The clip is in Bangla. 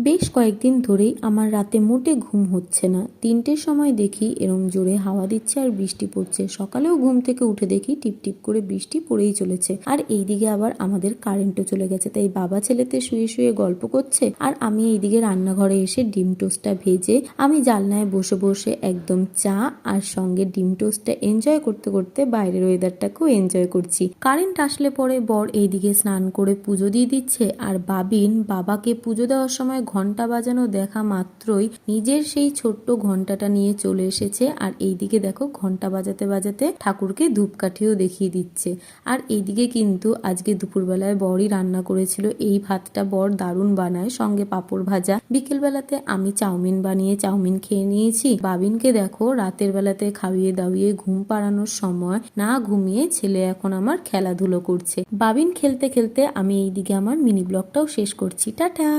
বেশ কয়েকদিন ধরেই আমার রাতে মোটে ঘুম হচ্ছে না। ৩টের সময় দেখি এরম জোরে হাওয়া দিচ্ছে আর বৃষ্টি পড়ছে। সকালেও ঘুম থেকে উঠে দেখি টিপ টিপ করে বৃষ্টি পড়েই চলেছে। আর এইদিকে আবার আমাদের কারেন্টও চলে গেছে, তাই বাবা ছেলেতে শুয়ে শুয়ে গল্প করছে আর আমি এইদিকে রান্নাঘরে এসে ডিম টোস্টটা ভেজে আমি জানলায় বসে বসে একদম চা আর সঙ্গে ডিম টোস্টটা এনজয় করতে করতে বাইরের ওয়েদারটাকেও এনজয় করছি। কারেন্ট আসলে পরে বর এইদিকে স্নান করে পুজো দিয়ে দিচ্ছে আর বাবিন বাবাকে পুজো দেওয়ার সময় ঘন্টা বাজানো দেখা মাত্রই নিজের সেই ছোট্ট ঘন্টাটা নিয়ে চলে এসেছে আর এইদিকে দেখো ঘন্টা বাজাতে বাজাতে ঠাকুরকে ধূপকাঠিও দেখিয়ে দিচ্ছে। আর এইদিকে কিন্তু আজকে দুপুরবেলায় বরই রান্না করেছিল। এই ভাতটা বর দারুণ বানায়, সঙ্গে পাঁপড় ভাজা। বিকেল বেলাতে আমি চাউমিন বানিয়ে চাউমিন খেয়ে নিয়েছি। বাবিনকে দেখো রাতের বেলাতে খাইয়ে দাওয়িয়ে ঘুম পাড়ানোর সময় না ঘুমিয়ে ছেলে এখন আমার খেলাধুলো করছে। বাবিন খেলতে খেলতে আমি এইদিকে আমার মিনি ব্লগটাও শেষ করছি। টাটা।